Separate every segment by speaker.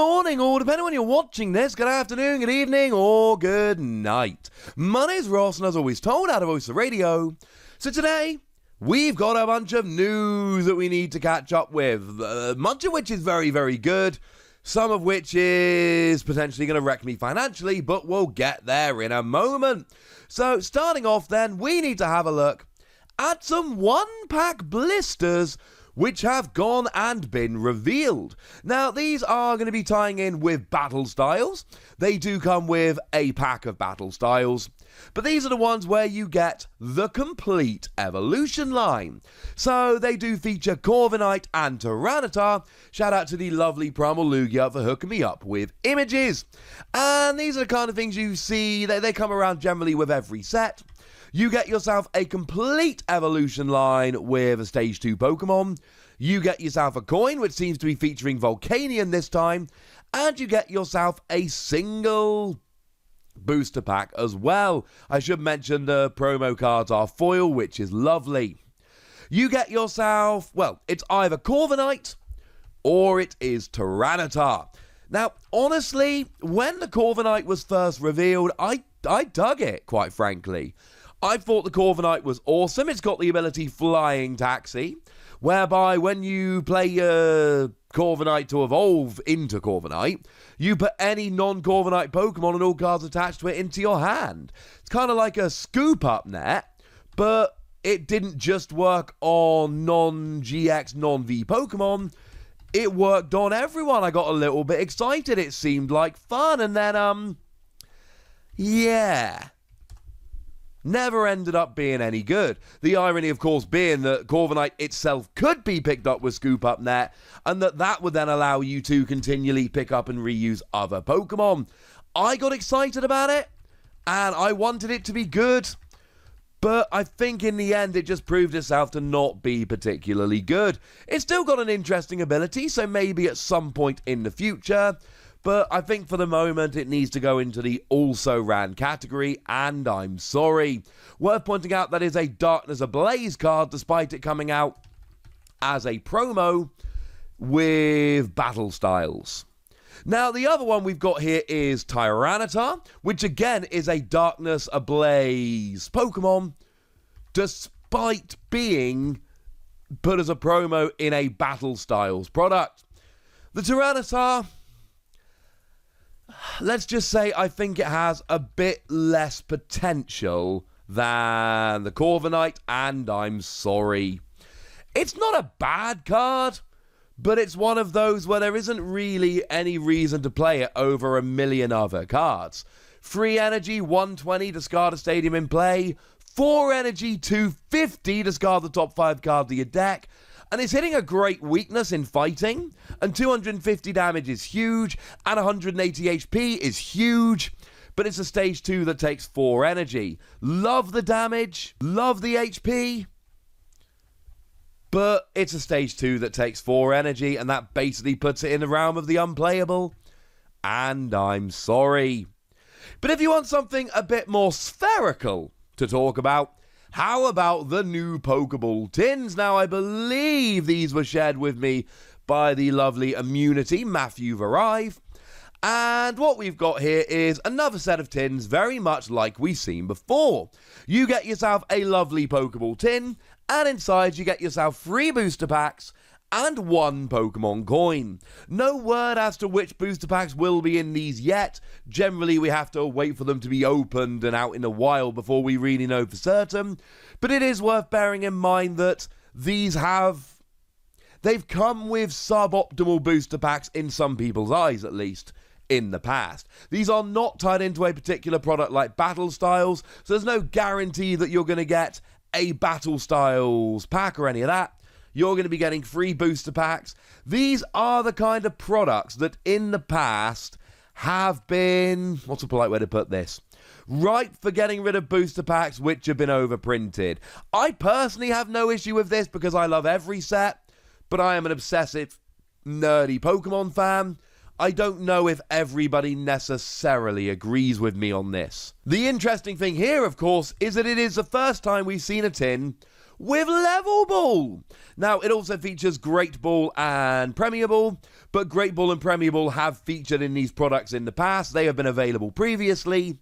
Speaker 1: morning, or depending on when you're watching this, good afternoon, good evening, or good night. My name's Ross, and as always told, out of BLISTERS. So today, we've got a bunch of news that we need to catch up with, much of which is very, very good, some of which is potentially going to wreck me financially, but we'll get there in a moment. So starting off then, we need to have a look at some one-pack blisters which have gone and been revealed. Now, these are going to be tying in with battle styles. They do come with a pack of battle styles, but these are the ones where you get the complete evolution line. So they do feature Corviknight and Tyranitar. Shout out to the lovely Primal Lugia for hooking me up with images. And these are the kind of things you see, they come around generally with every set. You get yourself a complete evolution line with a Stage 2 Pokemon. You get yourself a coin, which seems to be featuring Volcanion this time. And you get yourself a single booster pack as well. I should mention the promo cards are foil, which is lovely. You get yourself, well, it's either Corviknight or it is Tyranitar. Now, honestly, when the Corviknight was first revealed, I dug it, quite frankly. I thought the Corviknight was awesome. It's got the ability Flying Taxi, whereby when you play your Corviknight to evolve into Corviknight, you put any non-Corviknight Pokemon and all cards attached to it into your hand. It's kind of like a scoop up net, but it didn't just work on non-GX, non-V Pokemon. It worked on everyone. I got a little bit excited. It seemed like fun, and then, yeah, never ended up being any good. The irony, of course, being that Corviknight itself could be picked up with Scoop Up Net, and that would then allow you to continually pick up and reuse other Pokemon. I got excited about it, and I wanted it to be good, but I think in the end it just proved itself to not be particularly good. It's still got an interesting ability, so maybe at some point in the future, but I think for the moment it needs to go into the also ran category, and I'm sorry. Worth pointing out that is a Darkness Ablaze card, despite it coming out as a promo with battle styles. Now, the other one we've got here is Tyranitar, which again is a Darkness Ablaze Pokemon, despite being put as a promo in a battle styles product. The Tyranitar, let's just say I think it has a bit less potential than the Corviknight, and I'm sorry. It's not a bad card, but it's one of those where there isn't really any reason to play it over a million other cards. 3 energy, 120, discard a stadium in play. 4 energy, 250, discard the top 5 cards of your deck. And it's hitting a great weakness in fighting, and 250 damage is huge, and 180 HP is huge, but it's a stage 2 that takes 4 energy. Love the damage, love the HP, but it's a stage 2 that takes 4 energy, and that basically puts it in the realm of the unplayable, and I'm sorry. But if you want something a bit more spherical to talk about, how about the new Pokéball tins? Now, I believe these were shared with me by the lovely Immunity, Matthew Varive. And what we've got here is another set of tins, very much like we've seen before. You get yourself a lovely Pokéball tin, and inside you get yourself 3 booster packs and 1 Pokemon coin. No word as to which booster packs will be in these yet. Generally, we have to wait for them to be opened and out in the wild before we really know for certain. But it is worth bearing in mind that they've come with suboptimal booster packs in some people's eyes, at least, in the past. These are not tied into a particular product like Battle Styles, so there's no guarantee that you're going to get a Battle Styles pack or any of that. You're going to be getting 3 booster packs. These are the kind of products that in the past have been, what's a polite way to put this, ripe for getting rid of booster packs which have been overprinted. I personally have no issue with this because I love every set, but I am an obsessive, nerdy Pokemon fan. I don't know if everybody necessarily agrees with me on this. The interesting thing here, of course, is that it is the first time we've seen a tin with Level Ball. Now, it also features Great Ball and Premier Ball, but Great Ball and Premier Ball have featured in these products in the past. They have been available previously.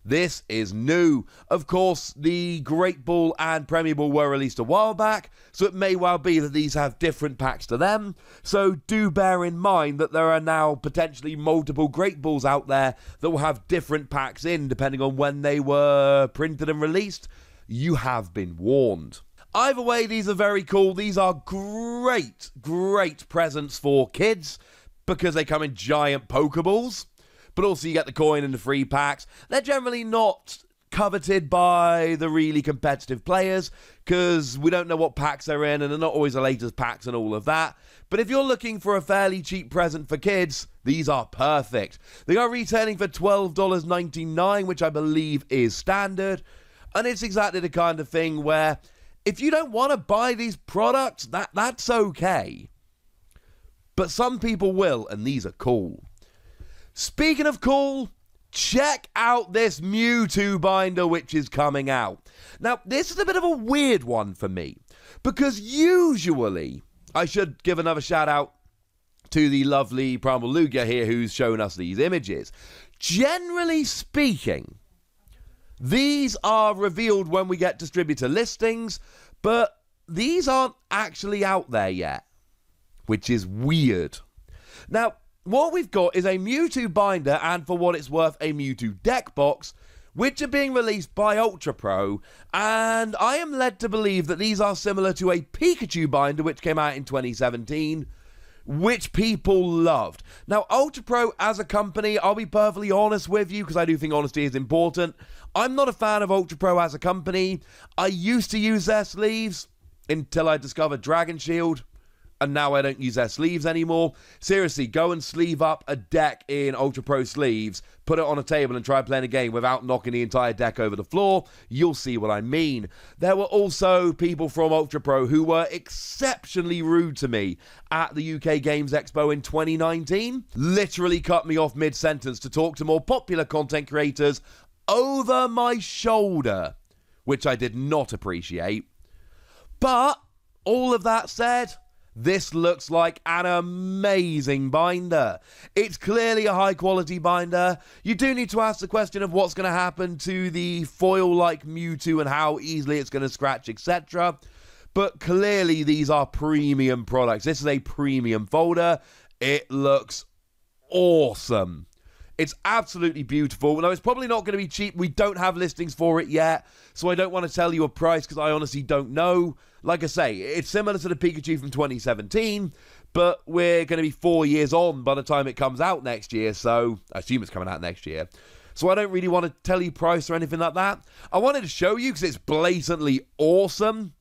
Speaker 1: This is new. Of course, the Great Ball and Premier Ball were released a while back, so it may well be that these have different packs to them. So do bear in mind that there are now potentially multiple Great Balls out there that will have different packs in, depending on when they were printed and released. You have been warned. Either way, these are very cool. These are great presents for kids because they come in giant Pokeballs. But also you get the coin and the free packs. They're generally not coveted by the really competitive players because we don't know what packs they're in and they're not always the latest packs and all of that. But if you're looking for a fairly cheap present for kids, these are perfect. They are retailing for $12.99, which I believe is standard. And it's exactly the kind of thing where if you don't want to buy these products, that's okay. But some people will, and these are cool. Speaking of cool, check out this Mewtwo binder which is coming out. Now, this is a bit of a weird one for me, because usually, I should give another shout out to the lovely Primal Lugia here who's shown us these images. Generally speaking, these are revealed when we get distributor listings, but these aren't actually out there yet, which is weird. Now, what we've got is a Mewtwo binder and, for what it's worth, a Mewtwo deck box, which are being released by Ultra Pro, and I am led to believe that these are similar to a Pikachu binder which came out in 2017, which people loved. Now, Ultra Pro as a company, I'll be perfectly honest with you, because I do think honesty is important. I'm not a fan of Ultra Pro as a company. I used to use their sleeves until I discovered Dragon Shield, and now I don't use their sleeves anymore. Seriously, go and sleeve up a deck in Ultra Pro sleeves, put it on a table and try playing a game without knocking the entire deck over the floor. You'll see what I mean. There were also people from Ultra Pro who were exceptionally rude to me at the UK Games Expo in 2019. Literally cut me off mid-sentence to talk to more popular content creators over my shoulder, which I did not appreciate. But all of that said, this looks like an amazing binder. It's clearly a high quality binder. You do need to ask the question of what's going to happen to the foil-like Mewtwo and how easily it's going to scratch, etc. But clearly these are premium products. This is a premium folder. It looks awesome. It's absolutely beautiful. Now, it's probably not going to be cheap. We don't have listings for it yet, so I don't want to tell you a price because I honestly don't know. Like I say, it's similar to the Pikachu from 2017, but we're going to be 4 years on by the time it comes out next year, so I assume it's coming out next year. So I don't really want to tell you price or anything like that. I wanted to show you because it's blatantly awesome,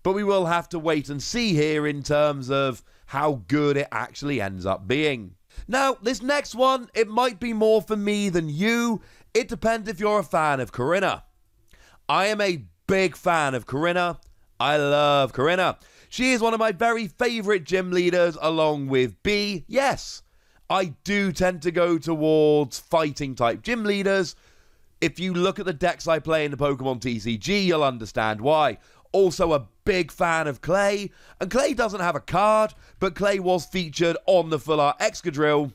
Speaker 1: but we will have to wait and see here in terms of how good it actually ends up being. Now, this next one, it might be more for me than you. It depends if you're a fan of Korrina. I am a big fan of Korrina. I love Korrina. She is one of my very favourite gym leaders along with B. Yes, I do tend to go towards fighting type gym leaders. If you look at the decks I play in the Pokemon TCG, you'll understand why. Also a big fan of Clay, and Clay doesn't have a card, but Clay was featured on the Full Art Excadrill,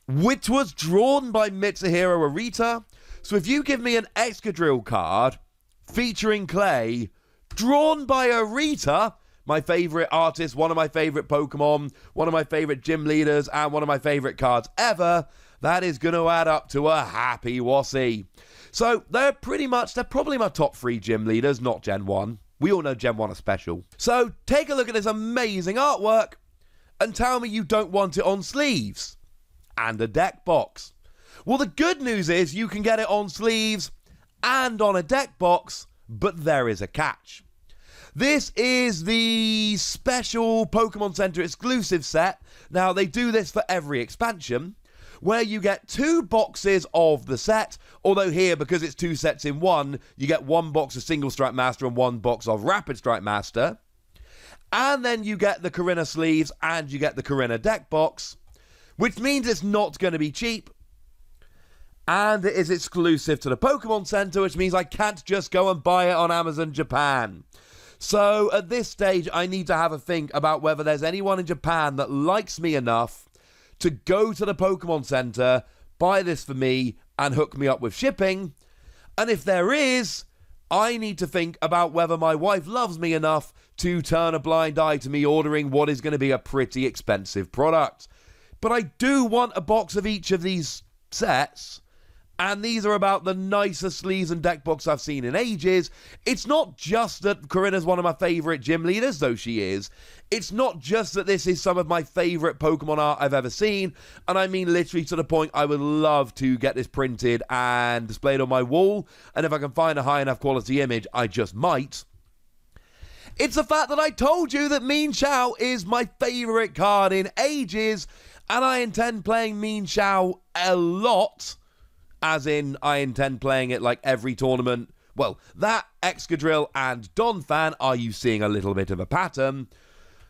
Speaker 1: which was drawn by Mitsuhiro Arita. So if you give me an Excadrill card featuring Clay, drawn by Arita, my favourite artist, one of my favourite Pokemon, one of my favourite gym leaders, and one of my favourite cards ever, that is going to add up to a happy Wassy. So they're probably my top 3 gym leaders, not Gen 1. We all know Gen 1 are special. So take a look at this amazing artwork and tell me you don't want it on sleeves and a deck box. Well, the good news is you can get it on sleeves and on a deck box, but there is a catch. This is the special Pokemon Center exclusive set. Now, they do this for every expansion, where you get 2 boxes of the set, although here, because it's 2 sets in one, you get 1 box of Single Strike Master and 1 box of Rapid Strike Master. And then you get the Korrina sleeves and you get the Korrina deck box, which means it's not going to be cheap. And it is exclusive to the Pokemon Center, which means I can't just go and buy it on Amazon Japan. So at this stage, I need to have a think about whether there's anyone in Japan that likes me enough to go to the Pokemon Center, buy this for me, and hook me up with shipping. And if there is, I need to think about whether my wife loves me enough to turn a blind eye to me ordering what is going to be a pretty expensive product. But I do want a box of each of these sets, and these are about the nicest sleeves and deck box I've seen in ages. It's not just that Korrina's one of my favourite gym leaders, though she is. It's not just that this is some of my favourite Pokemon art I've ever seen, and I mean literally to the point I would love to get this printed and displayed on my wall, and if I can find a high enough quality image, I just might. It's the fact that I told you that Mean Xiao is my favourite card in ages, and I intend playing Mean Xiao a lot. As in, I intend playing it like every tournament. Well, that, Excadrill, and Donphan are you seeing a little bit of a pattern.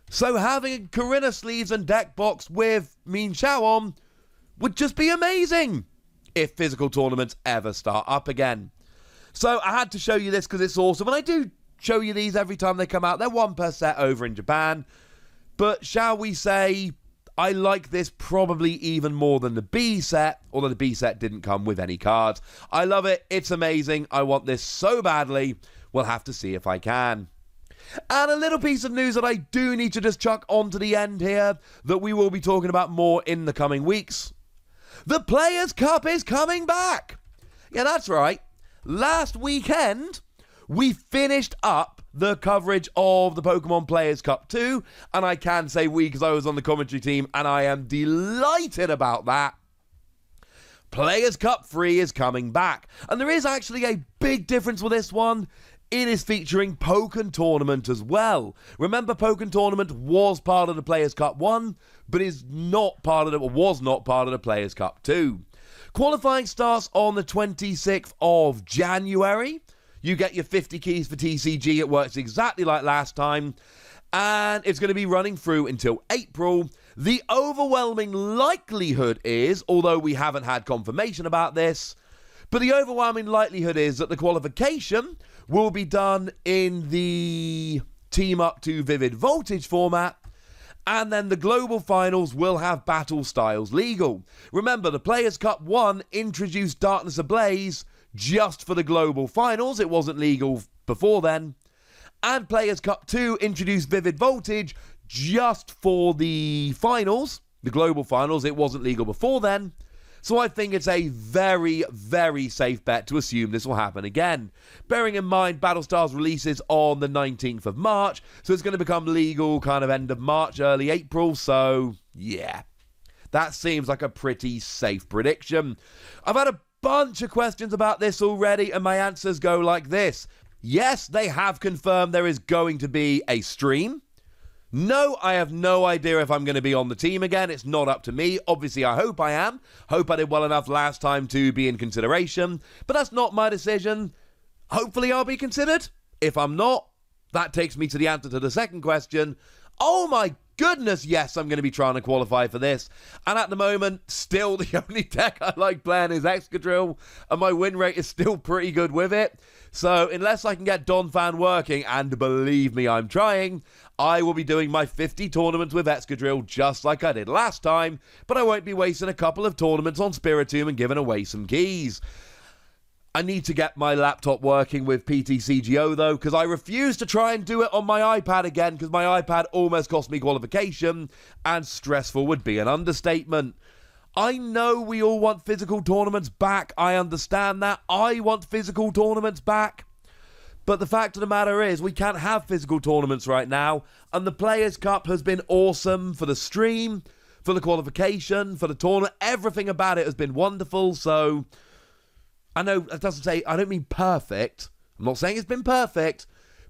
Speaker 1: So having a Korrina sleeves and deck box with Mean Xiao on would just be amazing if physical tournaments ever start up again. So I had to show you this because it's awesome. And I do show you these every time they come out. They're one per set over in Japan. But shall we say, I like this probably even more than the B set, although the B set didn't come with any cards. I love it. It's amazing. I want this so badly. We'll have to see if I can. And a little piece of news that I do need to just chuck onto the end here that we will be talking about more in the coming weeks. The Players' Cup is coming back. Yeah, that's right. Last weekend, we finished up the coverage of the Pokemon Players' Cup 2, and I can say we because I was on the commentary team, and I am delighted about that. Players' Cup 3 is coming back, and there is actually a big difference with this one. It is featuring Pokken Tournament as well. Remember, Pokken Tournament was part of the Players' Cup 1, but was not part of the Players' Cup 2. Qualifying starts on the 26th of January. You get your 50 keys for TCG. It works exactly like last time. And it's going to be running through until April. The overwhelming likelihood is, although we haven't had confirmation about this, but the overwhelming likelihood is that the qualification will be done in the Team Up to Vivid Voltage format, and then the global finals will have battle styles legal. Remember, the Players' Cup 1 introduced Darkness Ablaze just for the global finals. It wasn't legal before then. And Players' Cup 2 introduced Vivid Voltage just for the finals, the global finals. It wasn't legal before then. So I think it's a very, very safe bet to assume this will happen again. Bearing in mind Battlestars releases on the 19th of March, so it's going to become legal kind of end of March, early April, so yeah. That seems like a pretty safe prediction. I've had a bunch of questions about this already, and my answers go like this. Yes, they have confirmed there is going to be a stream. No, I have no idea if I'm going to be on the team again. It's not up to me. Obviously, I hope I am. Hope I did well enough last time to be in consideration. But that's not my decision. Hopefully, I'll be considered. If I'm not, that takes me to the answer to the second question. Oh my goodness, yes, I'm going to be trying to qualify for this. And at the moment, still the only deck I like playing is Excadrill, and my win rate is still pretty good with it. So unless I can get Donphan working, and believe me, I'm trying, I will be doing my 50 tournaments with Excadrill just like I did last time, but I won't be wasting a couple of tournaments on Spiritomb and giving away some keys. I need to get my laptop working with PTCGO though, because I refuse to try and do it on my iPad again, because my iPad almost cost me qualification, and stressful would be an understatement. I know we all want physical tournaments back. I understand that. I want physical tournaments back. But the fact of the matter is, we can't have physical tournaments right now, and the Players' Cup has been awesome for the stream, for the qualification, for the tournament. Everything about it has been wonderful, so I know that doesn't say, I don't mean perfect. I'm not saying it's been perfect,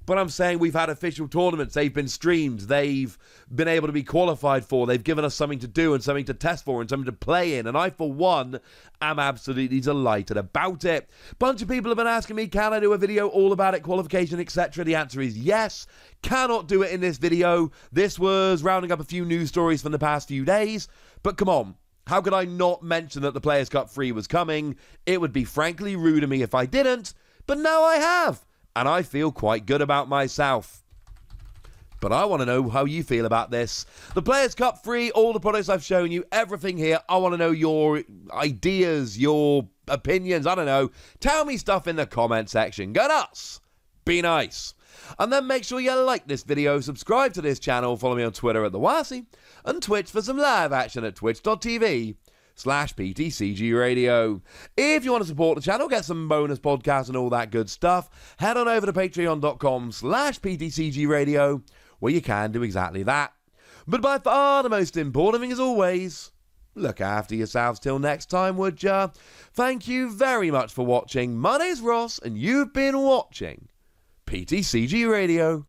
Speaker 1: but I'm saying we've had official tournaments. They've been streamed. They've been able to be qualified for. They've given us something to do and something to test for and something to play in. And I, for one, am absolutely delighted about it. Bunch of people have been asking me, can I do a video all about it, qualification, etc.? The answer is yes. Cannot do it in this video. This was rounding up a few news stories from the past few days. But come on. How could I not mention that the Players' Cup 3 was coming? It would be frankly rude of me if I didn't, but now I have, and I feel quite good about myself. But I want to know how you feel about this. The Players' Cup free, all the products I've shown you, everything here. I want to know your ideas, your opinions, I don't know. Tell me stuff in the comment section. Go nuts. Be nice. And then make sure you like this video, subscribe to this channel, follow me on Twitter at The Wasi, and Twitch for some live action at twitch.tv/PTCGRadio. If you want to support the channel, get some bonus podcasts and all that good stuff, head on over to patreon.com/PTCGRadio, where you can do exactly that. But by far the most important thing, as always, look after yourselves till next time, would ya? Thank you very much for watching. My name's Ross, and you've been watching PTCG Radio.